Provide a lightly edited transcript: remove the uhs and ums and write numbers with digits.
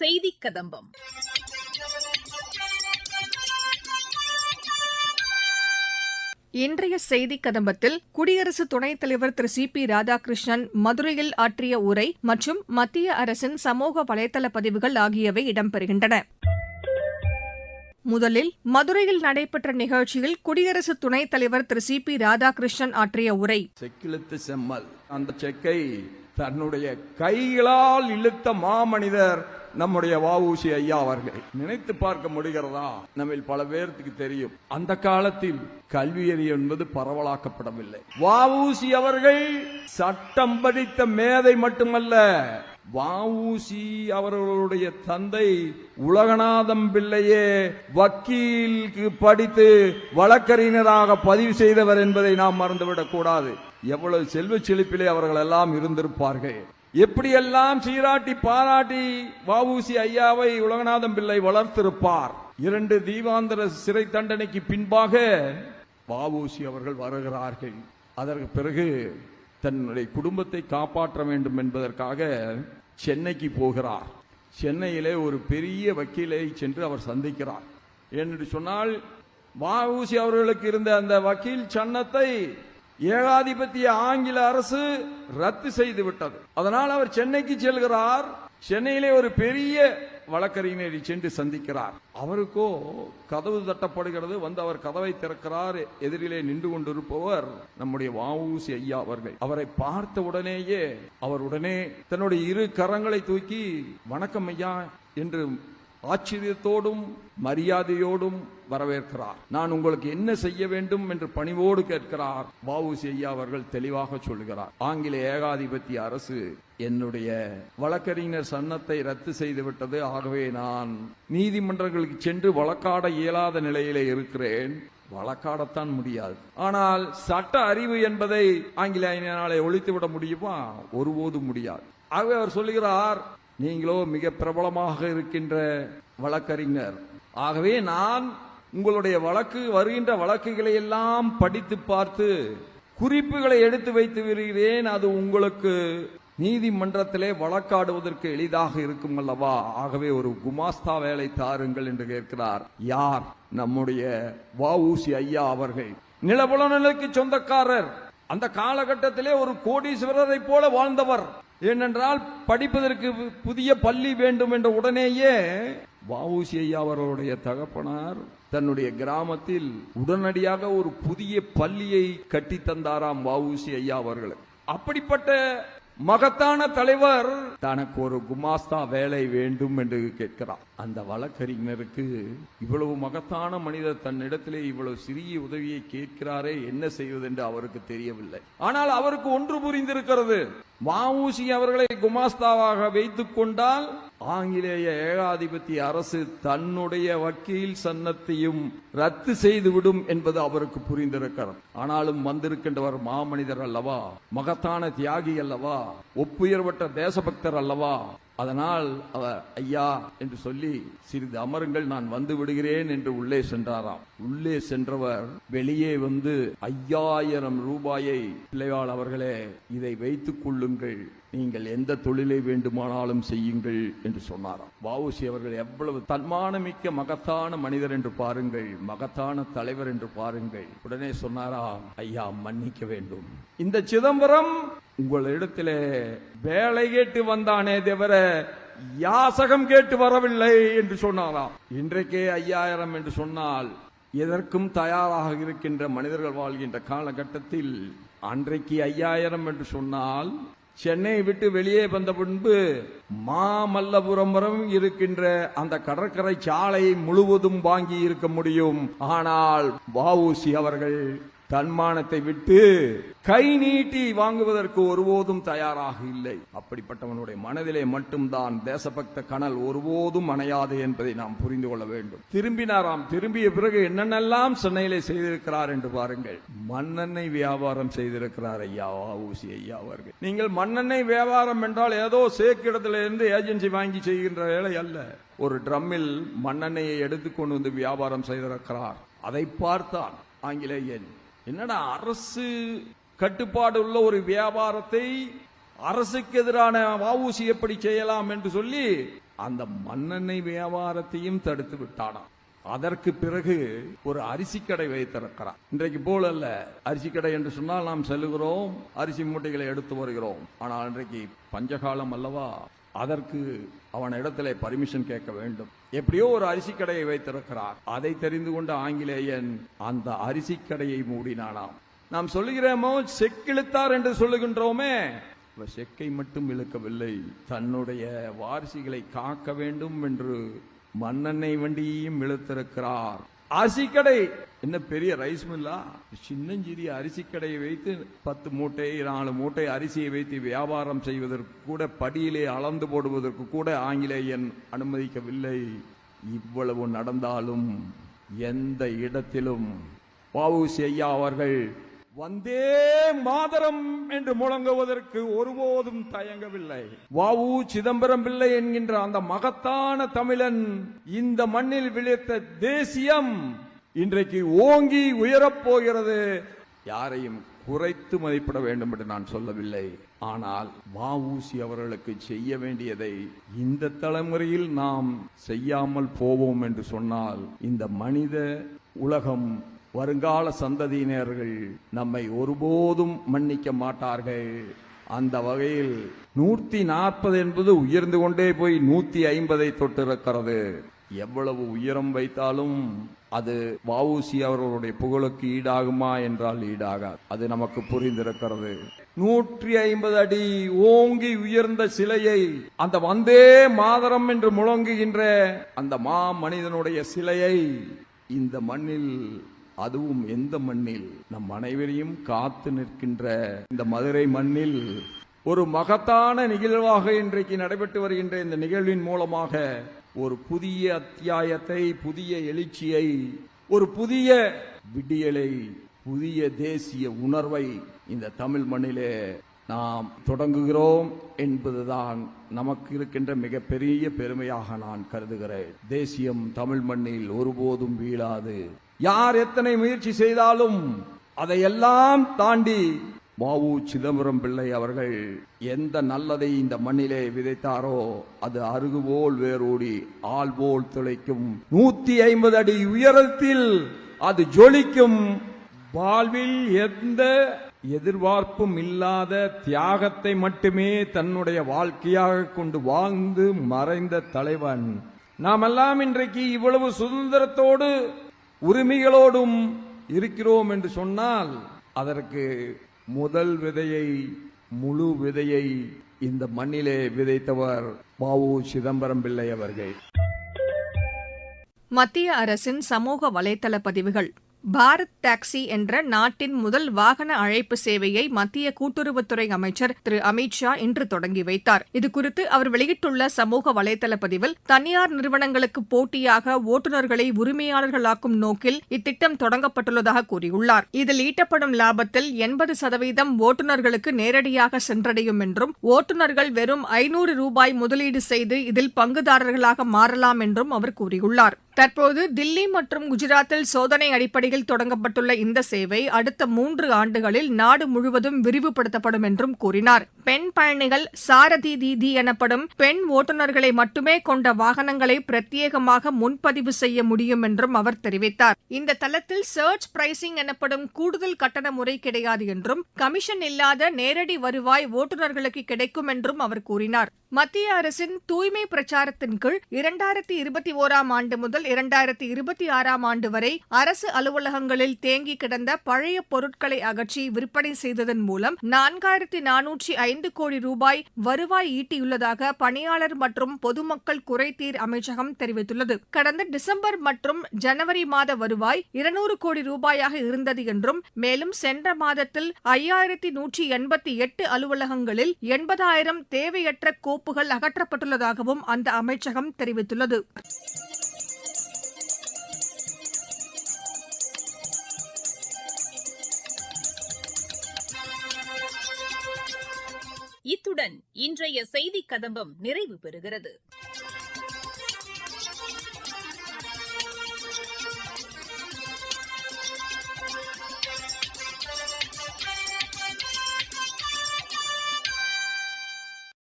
செய்தி கதம்பம். இன்றைய செய்தி கதம்பத்தில் குடியரசு துணைத் தலைவர் திரு சி.பி. ராதாகிருஷ்ணன் மதுரையில் ஆற்றிய உரை மற்றும் மத்திய அரசின் சமூக வலைதள பதிவுகள் ஆகியவை இடம்பெறுகின்றன. முதலில் மதுரையில் நடைபெற்ற நிகழ்ச்சியில் குடியரசு துணைத் தலைவர் திரு சி.பி. ராதாகிருஷ்ணன் ஆற்றிய உரை. செக்கிழுத்து செம்மல், அந்த செக்கை தன்னுடைய கைகளால் இழுத்த மாமனிதர் நம்முடைய வ.உ.சி. ஐயா அவர்கள். நினைத்து பார்க்க முடிகிறதா? நம்ம பல பேருக்கு தெரியும், அந்த காலத்தில் கல்வியறி என்பது பரவலாக்கப்படவில்லை. வ.உ.சி. அவர்கள் சட்டம் படித்த மேதை மட்டுமல்ல, வ.உ.சி. அவர்களுடைய தந்தை உலகநாதம் பிள்ளையே வக்கீலுக்கு படித்து வழக்கறிஞராக பதிவு செய்தவர் என்பதை நாம் மறந்துவிடக் கூடாது. எவ்வளவு செல்வ செழிப்பிலே அவர்கள் எல்லாம் இருந்திருப்பார்கள். எப்படியெல்லாம் சீராட்டி பாராட்டி வ.உ.சி. ஐயாவை உலகநாதம் பிள்ளை வளர்த்திருப்பார். 2 தீவாந்திர சிறை தண்டனைக்கு பின்பாக வ.உ.சி. அவர்கள் வருகிறார்கள். அதற்கு பிறகு தன்னுடைய குடும்பத்தை காப்பாற்ற வேண்டும் என்பதற்காக சென்னைக்கு போகிறார். சென்னையிலே ஒரு பெரிய வக்கீலை சென்று அவர் சந்திக்கிறார். என்று சொன்னால் வ.உ.சி. அவர்களுக்கு இருந்த அந்த வக்கீல் சன்னத்தை ஏகாதிபத்திய ஆங்கில அரசு ரத்து செய்து விட்டது. அதனால் அவர் சென்னைக்கு செல்கிறார். சென்னையிலே ஒரு பெரிய வழக்கறிஞரை சென்று சந்திக்கிறார். அவருக்கோ கதவு தட்டப்படுகிறது. வந்து அவர் கதவை திறக்கிறார். எதிரிலே நின்று கொண்டிருப்பவர் நம்முடைய வ.உ.சி. ஐயா அவர்கள். அவரை பார்த்த உடனேயே அவர் உடனே தன்னுடைய 2 கரங்களை தூக்கி வணக்கம் ஐயா என்று ஆச்சரியத்தோடும் மரியாதையோடும் வரவேற்கிறார். நான் உங்களுக்கு என்ன செய்ய வேண்டும் என்று பணிவோடு கேட்கிறார். வ.உ.சி. ஐயா அவர்கள் தெளிவாக சொல்லுகிறார், ஆங்கில ஏகாதிபத்திய அரசு என்னுடைய வழக்கறிஞர் சன்னத்தை ரத்து செய்துவிட்டது. ஆகவே நான் நீதிமன்றங்களுக்கு சென்று வழக்காட இயலாத நிலையிலே இருக்கிறேன். வழக்காடத்தான் முடியாது. ஆனால் சட்ட அறிவு என்பதை ஆங்கிலேயனாலே ஒழித்துவிட முடியுமா? ஒருபோதும் முடியாது. ஆகவே அவர் சொல்லுகிறார், நீங்களோ மிக பிரபலமாக இருக்கின்ற வழக்கறிஞர். ஆகவே நான் உங்களுடைய வருகின்ற வழக்குகளை எல்லாம் படித்து பார்த்து குறிப்புகளை எடுத்து வைத்து வருகிறேன். அது உங்களுக்கு நீதிமன்றத்திலே வழக்காடுவதற்கு எளிதாக இருக்கும் அல்லவா? ஆகவே ஒரு குமாஸ்தா வேலை தாருங்கள் என்று கேட்கிறார். யார்? நம்முடைய வ.உ.சி. ஐயா அவர்கள். நிலபுலனுக்கு சொந்தக்காரர். அந்த காலகட்டத்திலே ஒரு கோடீஸ்வரரை போல வாழ்ந்தவர். ஏனென்றால் படிப்பதற்கு புதிய பள்ளி வேண்டும் என்ற உடனேயே வ.உ.சி. ஐயா அவர்களுடைய தகப்பனார் தன்னுடைய கிராமத்தில் உடனடியாக ஒரு புதிய பள்ளியை கட்டி தந்தாராம் வ.உ.சி. ஐயா அவர்கள். அப்படிப்பட்ட மகத்தான தலைவர் தனக்கு ஒரு குமாஸ்தா வேலை வேண்டும் என்று கேட்கிறார். அந்த வழக்கறிஞருக்கு இவ்வளவு மகத்தான மனிதர் தன்னிடத்திலே இவ்வளவு சிறிய உதவியை கேட்கிறாரே, என்ன செய்வது என்று அவருக்கு தெரியவில்லை. ஆனால் அவருக்கு ஒன்று புரிந்திருக்கிறது. வ.உ.சி. அவர்களை குமாஸ்தாவாக வைத்துக் கொண்டால் ஆங்கிலேய ஏகாதிபத்திய அரசு தன்னுடைய வக்கீல் சன்னத்தையும் ரத்து செய்துவிடும் என்பது அவருக்கு புரிந்திருக்கிறது. ஆனாலும் வந்திருக்கின்றவர் மாமனிதர் அல்லவா, மகத்தான தியாகி அல்லவா, ஒப்புயர்வற்ற தேசபக்தர் அல்லவா. அதனால் அவர் ஐயா என்று சொல்லி சிறிது அமருங்கள், நான் வந்து விடுகிறேன் என்று உள்ளே சென்றாராம். உள்ளே சென்றவர் வெளியே வந்து 5000 ரூபாயை, பிள்ளையாள் அவர்களே இதை வைத்துக் கொள்ளுங்கள், நீங்கள் எந்த தொழிலை வேண்டுமானாலும் செய்யுங்கள் என்று சொன்னாராம். வ.உ.சி. அவர்கள் எவ்வளவு தன்மானமிக்க மகத்தான மனிதர் என்று பாருங்கள், மகத்தான தலைவர் என்று பாருங்கள். உடனே சொன்னாராம், ஐயா மன்னிக்க வேண்டும், இந்த சிதம்பரம் உங்களிடத்திலே வேலை கேட்டு வந்தானே தவிர யாசகம் கேட்டு வரவில்லை என்று சொன்னாராம். இன்றைக்கே 5000 என்று சொன்னால் எதற்கும் தயாராக இருக்கின்ற மனிதர்கள் வாழ்கின்ற காலகட்டத்தில் அன்றைக்கு 5000 என்று சொன்னால் சென்னை விட்டு வெளியே வந்த பின்பு மாமல்லபுரம் வரை இருக்கின்ற அந்த கடற்கரை சாலை முழுவதும் வாங்கி இருக்க முடியும். ஆனால் வ.உ.சி. அவர்கள் தன்மானத்தை விட்டு கை நீட்டி வாங்குவதற்கு ஒருபோதும் தயாராக இல்லை. அப்படிப்பட்டவனுடைய மனதிலே மட்டும்தான் தேசபக்த கனல் ஒருபோதும் அணையாது என்பதை நாம் புரிந்து கொள்ள வேண்டும். திரும்பினாராம். திரும்பிய பிறகு என்னென்னலாம் சென்னையிலே செய்திருக்கிறார் என்று பாருங்கள். மண்ணெண்ணெய் வியாபாரம் செய்திருக்கிறார் ஐயா வ.உ.சி. ஐயா அவர்கள். நீங்கள் மண்ணெண்ணெய் வியாபாரம் என்றால் ஏதோ சேக்கிடத்திலிருந்து ஏஜென்சி வாங்கி செய்கின்ற வேலை அல்ல. ஒரு ட்ரம்மில் மண்ணெண்ணெயை எடுத்துக்கொண்டு வந்து வியாபாரம் செய்திருக்கிறார். அதை பார்த்தான் ஆங்கிலேயன். என்னடா, அரசு கட்டுப்பாடு உள்ள ஒரு வியாபாரத்தை அரசுக்கு எதிரான வ.உ.சி. எப்படி செய்யலாம் என்று சொல்லி அந்த மண்ணெண்ணெய் வியாபாரத்தையும் தடுத்து விட்டானாம். அதற்கு பிறகு ஒரு அரிசி கடை வைத்திருக்கிறார். இன்றைக்கு போல அல்ல, அரிசி கடை என்று சொன்னால் நாம் செல்லுகிறோம், அரிசி மூட்டைகளை எடுத்து வருகிறோம். ஆனால் இன்றைக்கு பஞ்சகாலம் அல்லவா, அதற்கு அவன் இடத்திலே பர்மிஷன் கேட்க வேண்டும். எப்படியோ ஒரு அரிசி கடையை வைத்திருக்கிறார். அதை தெரிந்து கொண்ட ஆங்கிலேயன் அந்த அரிசி கடையை மூடினானாம். நாம் சொல்லுகிறோமோ செக்கிழுத்தார் என்று சொல்லுகின்றோமே, செக்கை மட்டும் இழுக்கவில்லை, தன்னுடைய வாரிசுகளை காக்க வேண்டும் என்று மண்ணெண்ணெய் வண்டியையும் இழுத்திருக்கிறார். அரிசி கடை என்ன பெரிய ரைஸ் மில்லா? சின்னஞ்சிறிய அரிசி கடையை வைத்து 10 மூட்டை 4 மூட்டை அரிசியை வைத்து வியாபாரம் செய்வதற்கு கூட, படியிலே அளந்து போடுவதற்கு கூட ஆங்கிலேயன் அனுமதிக்கவில்லை. இவ்வளவு நடந்தாலும் எந்த இடத்திலும் வ.உ.சி. ஐயா அவர்கள் வந்தே மாதரம் என்று முழங்குவதற்கு ஒருபோதும் தயங்கவில்லை. வ.உ. சிதம்பரம் பிள்ளை என்கின்ற அந்த மகத்தான தமிழன் இந்த மண்ணில் விளைத்த தேசியம் இன்றைக்கு ஓங்கி உயரப்போகிறது. யாரையும் குறைத்து மதிப்பிட வேண்டும் என்று நான் சொல்லவில்லை. ஆனால் வ.உ.சி. அவர்களுக்கு செய்ய வேண்டியதை இந்த தலைமுறையில் நாம் செய்யாமல் போவோம் என்று சொன்னால் இந்த மனித உலகம், வருங்கால சந்ததியினர்கள் நம்மை ஒருபோதும் மன்னிக்க மாட்டார்கள். அந்த வகையில் 140 என்பது உயர்ந்து கொண்டே போய் 150 தொட்டிருக்கிறது. எவ்வளவு உயரம் வைத்தாலும் அது வ.உ.சி. அவர்களுடைய புகழுக்கு ஈடாகுமா என்றால் ஈடாகாது. அது நமக்கு புரிந்திருக்கிறது. 150 அடி ஓங்கி உயர்ந்த சிலையை, அந்த வந்தே மாதரம் என்று முழங்குகின்ற அந்த மா மனிதனுடைய சிலையை இந்த மண்ணில், அதுவும் எந்த மண்ணில், நம் அனைவரையும் காத்து நிற்கின்ற இந்த மதுரை மண்ணில் ஒரு மகத்தான நிகழ்வாக இன்றைக்கு நடைபெற்று வருகின்ற இந்த நிகழ்வின் மூலமாக ஒரு புதிய அத்தியாயத்தை, புதிய எழுச்சியை, ஒரு புதிய விடியலை, புதிய தேசிய உணர்வை இந்த தமிழ் மண்ணிலே நாம் தொடங்குகிறோம் என்பதுதான் நமக்கு இருக்கின்ற மிகப்பெரிய பெருமையாக நான் கருதுகிறேன். தேசியம் தமிழ் மண்ணில் ஒருபோதும் வீழாது. யார் எத்தனை முயற்சி செய்தாலும் அதையெல்லாம் தாண்டி வ.உ. சிதம்பரம் பிள்ளை அவர்கள் எந்த நல்லதை இந்த மண்ணிலே விதைத்தாரோ அது அருகுபோல் வேரோடி ஆள் போல் துளைக்கும். 150 அடி உயரத்தில் அது ஜொலிக்கும். வாழ்வில் எந்த எதிர்பார்ப்பும் இல்லாத தியாகத்தை மட்டுமே தன்னுடைய வாழ்க்கையாக கொண்டு வாழ்ந்து மறைந்த தலைவன். நாமெல்லாம் இன்றைக்கு இவ்வளவு சுதந்திரத்தோடு உரிமைகளோடும் இருக்கிறோம் என்று சொன்னால் அதற்கு முதல் விதையை, முழு விதையை இந்த மண்ணிலே விதைத்தவர் வ.உ. சிதம்பரம் பிள்ளை அவர்கள். மத்திய அரசின் சமூக வலைதள பதிவுகள். பாரத் டாக்ஸி என்ற நாட்டின் முதல் வாகன அழைப்பு சேவையை மத்திய கூட்டுறவுத்துறை அமைச்சர் திரு அமித் ஷா இன்று தொடங்கி வைத்தார். இதுகுறித்து அவர் வெளியிட்டுள்ள சமூக வலைதள பதிவில், தனியார் நிறுவனங்களுக்கு போட்டியாக ஓட்டுநர்களை உரிமையாளர்களாக்கும் நோக்கில் இத்திட்டம் தொடங்கப்பட்டுள்ளதாக கூறியுள்ளார். இதில் ஈட்டப்படும் லாபத்தில் 80% ஓட்டுநர்களுக்கு நேரடியாக சென்றடையும் என்றும், ஓட்டுநர்கள் வெறும் 500 ரூபாய் முதலீடு செய்து இதில் பங்குதாரர்களாக மாறலாம் என்றும் அவர் கூறியுள்ளார். தற்போது தில்லி மற்றும் குஜராத்தில் சோதனை அடிப்படையில் தொடங்கப்பட்டுள்ள இந்த சேவை அடுத்த 3 ஆண்டுகளில் நாடு முழுவதும் விரிவுபடுத்தப்படும் என்றும் கூறினார். பெண் பயணிகள் சாரதி தீதி எனப்படும் பெண் ஓட்டுநர்களை மட்டுமே கொண்ட வாகனங்களை பிரத்யேகமாக முன்பதிவு செய்ய முடியும் என்றும் அவர் தெரிவித்தார். இந்த தளத்தில் சர்ச் பிரைசிங் எனப்படும் கூடுதல் கட்டண முறை கிடையாது என்றும், கமிஷன் இல்லாத நேரடி வருவாய் ஓட்டுநர்களுக்கு கிடைக்கும் என்றும் அவர் கூறினார். மத்திய அரசின் தூய்மை பிரச்சாரத்தின் கீழ் 2021ஆம் ஆண்டு முதல் 2026ஆம் ஆண்டு வரை அரசு அலுவலகங்களில் தேங்கி கிடந்த பழைய பொருட்களை அகற்றி விற்பனை செய்ததன் மூலம் 4405 கோடி ரூபாய் வருவாய் ஈட்டியுள்ளதாக பணியாளர் மற்றும் பொதுமக்கள் குறைதீர் அமைச்சகம் தெரிவித்துள்ளது. கடந்த டிசம்பர் மற்றும் ஜனவரி மாத வருவாய் 200 கோடி ரூபாயாக இருந்தது என்றும், மேலும் சென்ற மாதத்தில் 5188 அலுவலகங்களில் 80,000 தேவையற்ற கோப்புகள் அகற்றப்பட்டுள்ளதாகவும் அந்த அமைச்சகம் தெரிவித்துள்ளது. இத்துடன் இன்றைய செய்திக் கதம்பம் நிறைவு பெறுகிறது.